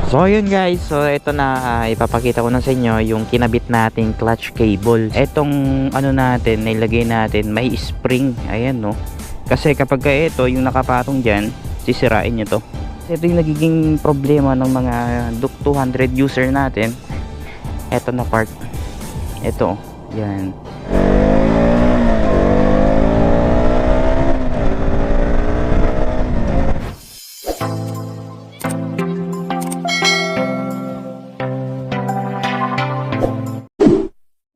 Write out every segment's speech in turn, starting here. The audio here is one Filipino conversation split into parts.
So ayun guys, so ito na, ipapakita ko na sa inyo yung kinabit nating clutch cable. Etong ano natin, nilagay natin, may spring, ayan no. Kasi kapag ito yung nakapatong dyan, sisirain nyo to. Ito yung nagiging problema ng mga DUC 200 user natin. Ito na part, ito, yan.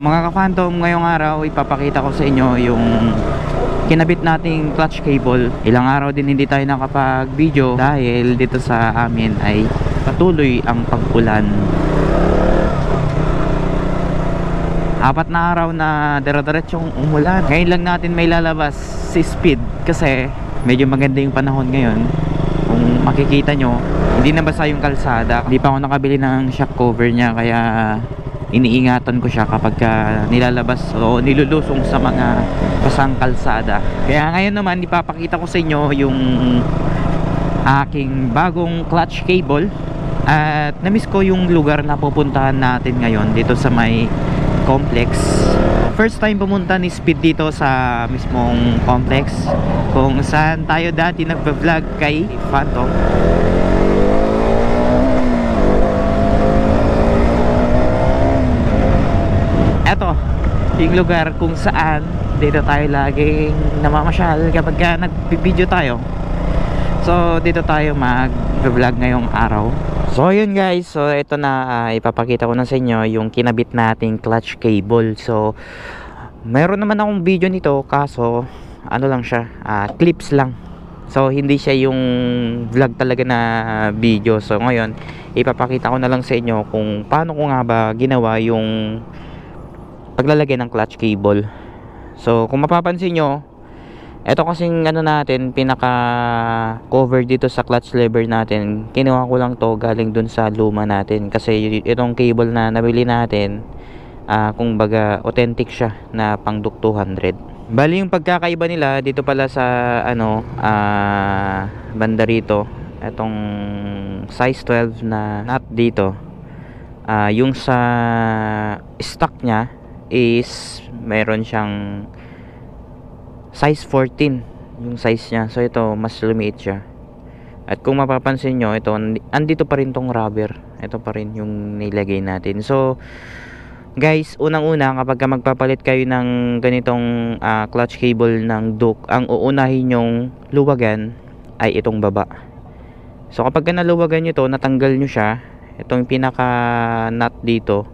Mga ka-phantom, ngayong araw ipapakita ko sa inyo yung kinabit nating clutch cable. Ilang araw din hindi tayo nakapag-video dahil dito sa amin ay patuloy ang pag-ulan. 4 na araw na dire-diretsong umulan. Ngayon lang natin may lalabas si speed kasi medyo maganda yung panahon ngayon. Kung makikita nyo, hindi nabasa yung kalsada. Hindi pa ako nakabili ng shock cover niya, kaya iniingatan ko siya kapag nilalabas o nilulusong sa mga basang kalsada. Kaya ngayon naman ipapakita ko sa inyo yung aking bagong clutch cable. At namiss ko yung lugar na pupuntahan natin ngayon dito sa may complex. First time pumunta ni Speed dito sa mismong complex kung saan tayo dati nagpa-vlog kay Phantom. Eto yung lugar kung saan dito tayo laging namamasyal kapag nag-video tayo. So dito tayo mag-vlog ngayong araw. So yun guys, so ito na, ipapakita ko na sa inyo yung kinabit nating clutch cable. So meron naman akong video nito, kaso ano lang siya, clips lang. So hindi siya yung vlog talaga na video. So ngayon ipapakita ko na lang sa inyo kung paano ko nga ba ginawa yung paglalagay ng clutch cable. So kung mapapansin nyo, ito kasing ano natin, pinaka cover dito sa clutch lever natin, kinuha ko lang to galing dun sa luma natin. Kasi itong cable na nabili natin, kung baga authentic siya na pang DUC 200. Bali yung pagkakaiba nila dito pala sa ano, banda rito, itong size 12 na nut dito, yung sa stock nya is meron siyang size 14 yung size niya. So ito mas lumiit siya. At kung mapapansin nyo, ito andito pa rin tong rubber. Ito pa rin yung nilagay natin. So guys, unang-una kapag magpapalit kayo ng ganitong clutch cable ng DUC, ang uunahin nyong luwagan ay itong baba. So kapag naluwagan nyo to, natanggal nyo siya, itong pinaka nut dito,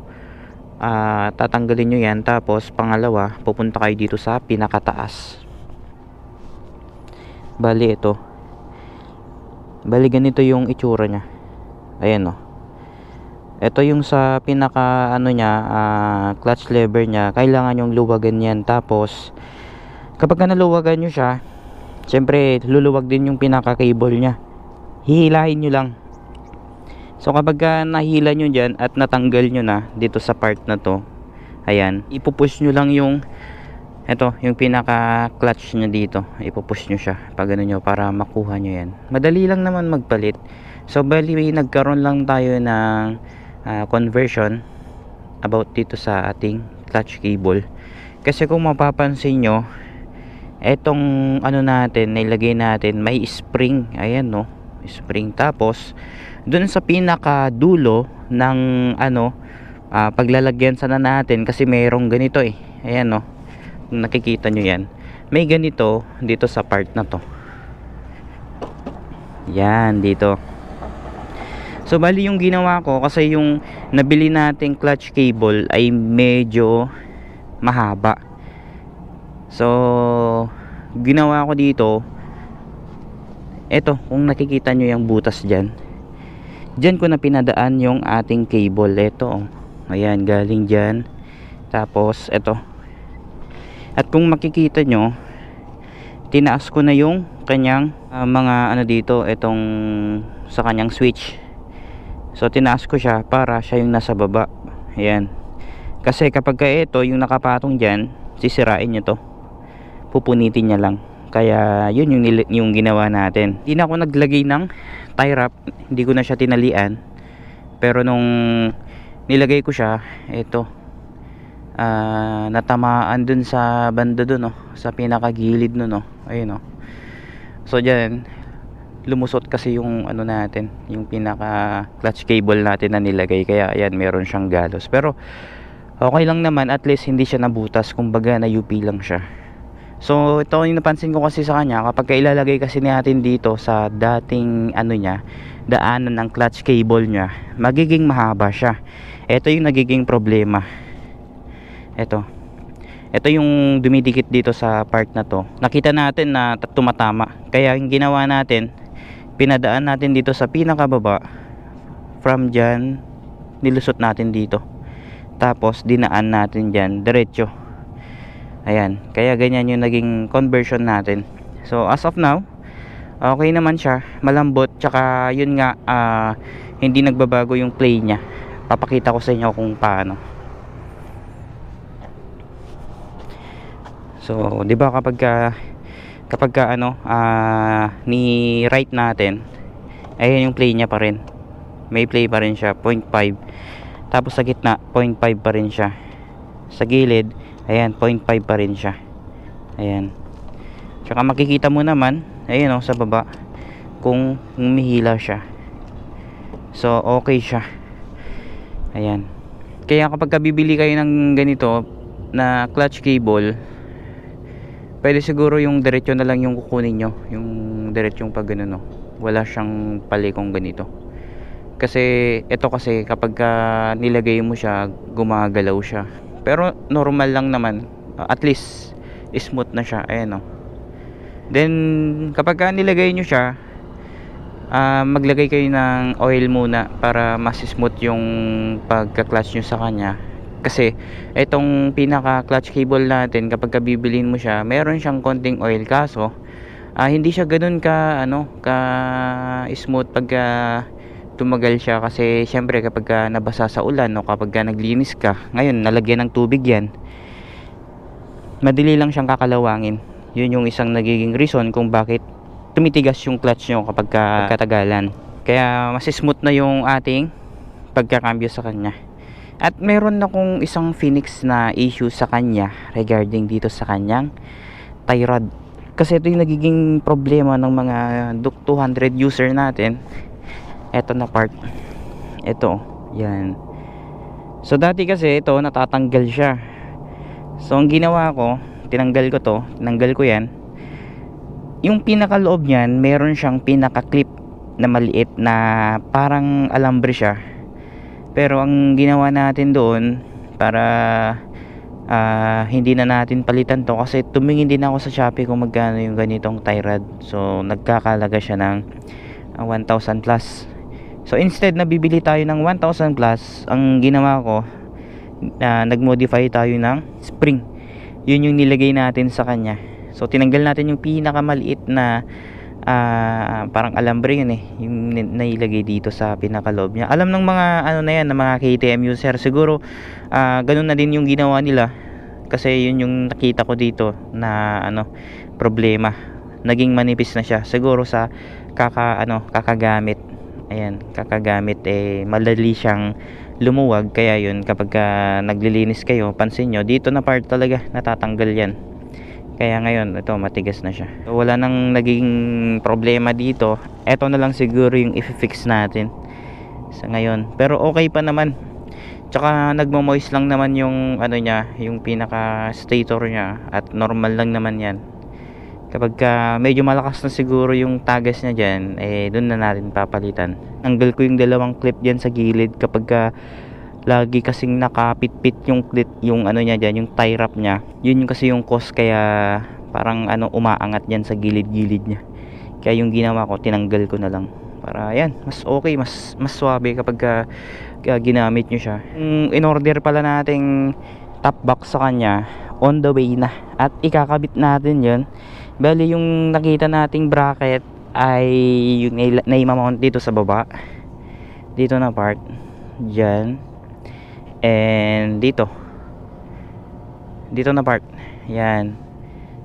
tatanggalin nyo yan. Tapos pangalawa, pupunta kayo dito sa pinakataas. Bali ito, bali ganito yung itsura nya. Ayan o, ito yung sa pinaka ano nya, clutch lever nya. Kailangan yung luwagan yan. Tapos kapag naluwagan nyo siya, syempre luluwag din yung pinaka cable nya. Hihilahin nyo lang. So kapag nahila nyo dyan at natanggal nyo na dito sa part na to, ayan, ipupush nyo lang yung ito, yung pinaka clutch nya dito. Ipupush nyo siya pag ano nyo, para makuha nyo yan. Madali lang naman magpalit. So bali nagkaroon lang tayo ng conversion about dito sa ating clutch cable. Kasi kung mapapansin nyo, etong ano natin, nilagay natin, may spring, ayan no, spring. Tapos dun sa pinaka dulo ng ano, paglalagyan sana natin, kasi mayroong ganito eh, ayan no, kung nakikita nyo yan, may ganito dito sa part na to, yan dito. So bali yung ginawa ko, kasi yung nabili nating clutch cable ay medyo mahaba. So ginawa ko dito, eto, kung nakikita nyo yung butas dyan, dyan ko na pinadaan yung ating cable. Eto, ayan, galing dyan. Tapos eto, at kung makikita nyo, tinaas ko na yung kanyang mga ano dito, etong sa kanyang switch. So tinaas ko siya para siya yung nasa baba. Ayan, kasi kapag ito yung nakapatong dyan, sisirain nyo to, pupunitin niya lang. Kaya yun yung ginawa natin. Hindi na ako naglagay ng tie wrap, hindi ko na siya tinalian. Pero nung nilagay ko siya, ito, natamaan dun sa banda dun, sa pinakagilid nun, ayun, so dyan lumusot kasi yung ano natin, yung pinaka clutch cable natin na nilagay, kaya ayan, meron siyang galos. Pero okay lang naman, at least hindi siya nabutas, kumbaga na UP lang siya. So ito yung napansin ko kasi sa kanya, kapag ilalagay kasi natin dito sa dating ano niya, daanan ng clutch cable niya, magiging mahaba siya. Ito yung nagiging problema. Ito yung dumidikit dito sa part na to. Nakita natin na tumatama, kaya yung ginawa natin, pinadaan natin dito sa pinakababa, from dyan nilusot natin dito, tapos dinaan natin dyan diretso. Ayan, kaya ganyan yung naging conversion natin. So as of now, okay naman siya, malambot, tsaka yun nga, hindi nagbabago yung play nya. Papakita ko sa inyo kung paano. So di ba kapag ni right natin, ayun yung play nya pa rin, may play pa rin siya 0.5, tapos sa gitna 0.5 pa rin siya, sa gilid ayan 0.5 pa rin siya. Ayan, tsaka makikita mo naman, ayun sa baba, kung humihila siya. So okay siya. Ayan, kaya kapag bibili kayo ng ganito na clutch cable, pwede siguro yung diretso na lang yung kukunin nyo, yung diretsong pag gano'n, wala siyang palikong ganito. Kasi ito kasi kapag nilagay mo siya, gumagalaw siya. Pero normal lang naman, at least smooth na siya. Ayan, then kapag nilagay nyo siya, maglagay kayo ng oil muna para mas smooth yung pagka-clutch nyo sa kanya. Kasi itong pinaka clutch cable natin, kapag bibilin mo siya, meron siyang konting oil, kaso hindi siya ganoon ka smooth pag tumagal siya. Kasi syempre kapag nabasa sa ulan, kapag naglinis ka, ngayon nalagyan ng tubig yan, madali lang siyang kakalawangin. Yun yung isang nagiging reason kung bakit tumitigas yung clutch nyo kapag katagalan. Kaya mas smooth na yung ating pagkakambyo sa kanya. At meron akong isang Phoenix na issue sa kanya regarding dito sa kanyang tie rod. Kasi ito yung nagiging problema ng mga Duke 200 user natin. Ito na part, ito, yan. So dati kasi ito natatanggal siya. So ang ginawa ko, tinanggal ko yan. Yung pinakaloob niyan, meron siyang pinaka-clip na maliit na parang alambre siya. Pero ang ginawa natin doon, para hindi na natin palitan to, kasi tumingin din ako sa Shopee kung magkano yung ganitong tie rod. So nagkakalaga siya ng 1,000 plus. So instead na bibili tayo ng 1,000 plus, ang ginawa ko, nag-modify tayo ng spring. Yun yung nilagay natin sa kanya. So tinanggal natin yung pinakamaliit na parang alambre yun, yung nailagay dito sa pinakaloob niya. Alam ng mga na yan, ng mga KTM user siguro, ganun na din yung ginawa nila. Kasi yun yung nakita ko dito na problema, naging manipis na siya siguro sa kakagamit. Ayan, kakagamit, madali siyang lumuwag. Kaya yun, kapag naglilinis kayo, pansin nyo dito na part talaga natatanggal yan. Kaya ngayon ito matigas na siya. So, wala nang naging problema dito. Ito na lang siguro yung i-fix natin sa ngayon. Pero okay pa naman. Tsaka nagmo-moist lang naman yung niya, yung pinaka stator niya, at normal lang naman yan. Kapag medyo malakas na siguro yung tagas niya dyan, doon na natin papalitan. Tanggal ko yung dalawang clip dyan sa gilid kapag lagi kasing nakapitpit yung clip, yung niya dyan, yung tie wrap niya. Yun yung kasi yung cause kaya parang umaangat dyan sa gilid-gilid niya. Kaya yung ginawa ko, tinanggal ko na lang para yan, mas okay, mas swabe kapag ginamit nyo siya. In order pala nating top box sa kanya, on the way na, at ikakabit natin yun. Bali yung nakita nating bracket ay yung na-mount dito sa baba, dito na part dyan, and dito na part, yan,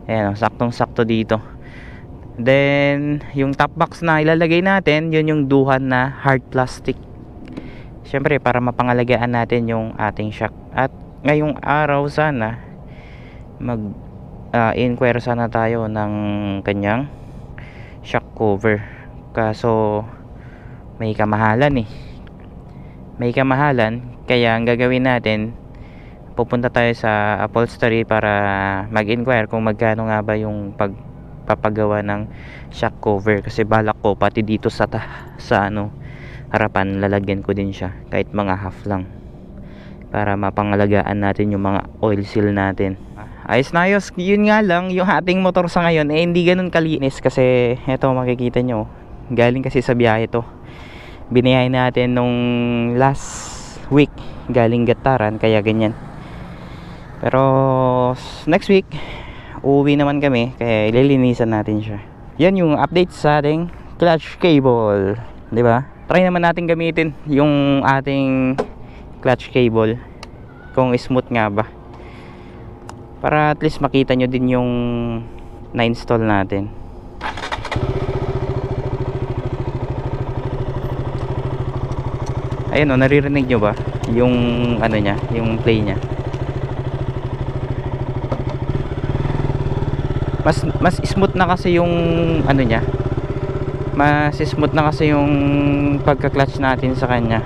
ayan, saktong sakto dito. Then yung top box na ilalagay natin, yun yung duhan na hard plastic. syempre para mapangalagaan natin yung ating shock. At ngayong araw sana mag inquire sana tayo ng kanyang shock cover, kaso may kamahalan kaya ang gagawin natin, pupunta tayo sa upholstery para mag-inquire kung magkano nga ba yung pagpapagawa ng shock cover, kasi balak ko pati dito sa harapan lalagyan ko din siya kahit mga half lang para mapangalagaan natin yung mga oil seal natin. Ayos na ayos. Yun nga lang, yung ating motor sa ngayon hindi ganun kalinis, kasi eto makikita nyo, galing kasi sa biyahe to. Biniyahe natin nung last week galing Gataran, kaya ganyan. Pero next week uuwi naman kami, kaya ililinisan natin siya. Yan yung update sa ating clutch cable, di ba? Try naman natin gamitin yung ating clutch cable kung smooth nga ba, para at least makita nyo din yung na-install natin. Ayun o, naririnig nyo ba yung ano nya, yung play nya? Mas smooth na kasi yung ano nya, mas smooth na kasi yung pagka-clutch natin sa kanya.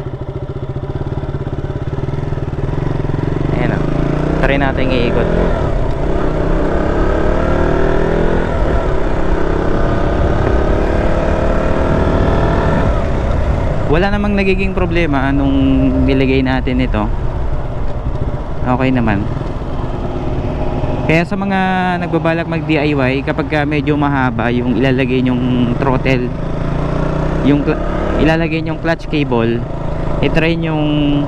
Ayan o, try natin iikot. Wala namang nagiging problema nung nilagay natin ito. Okay naman. Kaya sa mga nagbabalak mag DIY, kapag medyo mahaba yung ilalagay yung throttle, yung ilalagay yung clutch cable, i-try yung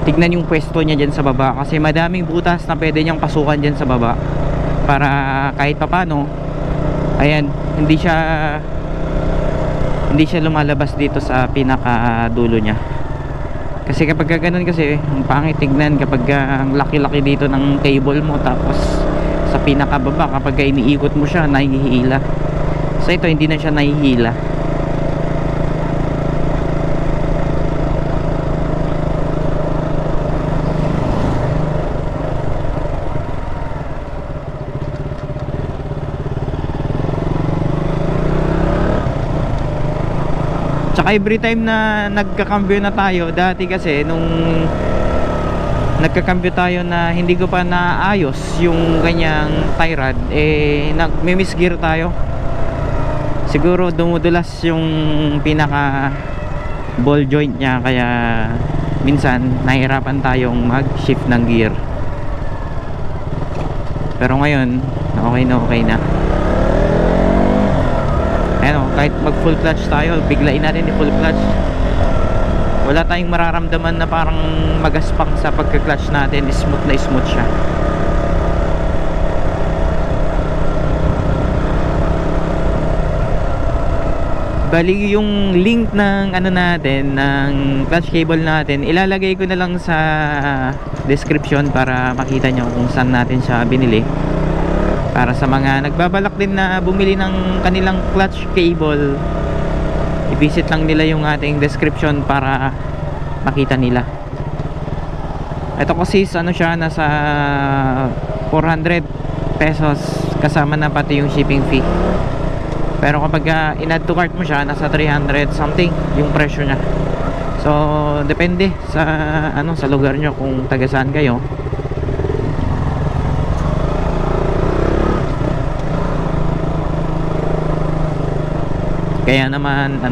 tignan yung pwesto niya dyan sa baba, kasi madaming butas na pwede niyang pasukan dyan sa baba, para kahit papano, ayan, hindi siya lumalabas dito sa pinaka dulo niya. Kasi kapag ganun kasi ang pangit tignan, kapag ang laki-laki dito ng cable mo, tapos sa pinaka baba kapag iniikot mo siya nahihila. So ito hindi na siya nahihila. Tsaka every time na nagkakambyo na tayo, dati kasi nung nagkakambyo tayo na hindi ko pa naayos yung ganyang tie rod, nagmi-miss gear tayo. Siguro dumudulas yung pinaka ball joint niya, kaya minsan nahihirapan tayong mag-shift ng gear. Pero ngayon okay na. Ayan, kahit mag full clutch tayo, biglain natin yung full clutch, wala tayong mararamdaman na parang magaspang sa pagka-clutch natin. Smooth na smooth siya. Bali yung link ng ano natin, ng clutch cable natin, ilalagay ko na lang sa description para makita nyo kung saan natin siya binili, para sa mga nagbabalak din na bumili ng kanilang clutch cable, i-visit lang nila yung ating description para makita nila. Ito kasi ano siya, nasa 400 pesos kasama na pati yung shipping fee. Pero kapag in-add to cart mo siya, nasa 300 something yung presyo niya. So depende sa sa lugar nyo kung taga saan kayo. Kaya naman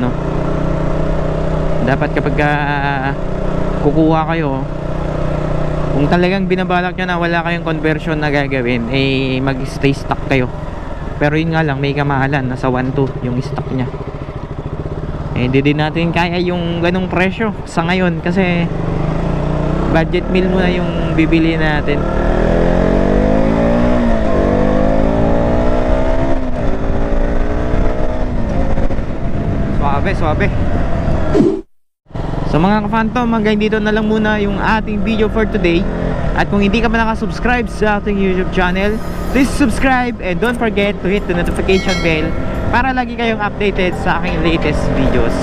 dapat kapag kukuha kayo, kung talagang binabalak nyo na wala kayong conversion na gagawin, mag-stay stock kayo. Pero yun nga lang, may kamahalan, nasa 1.2 yung stock nya. Hindi din natin kaya yung ganong presyo sa ngayon, kasi budget meal muna yung bibili natin. Suabe. So mga ka-phantom, hanggang dito na lang muna yung ating video for today. At kung hindi ka pa nakasubscribe sa ating YouTube channel, please subscribe and don't forget to hit the notification bell para lagi kayong updated sa aking latest videos.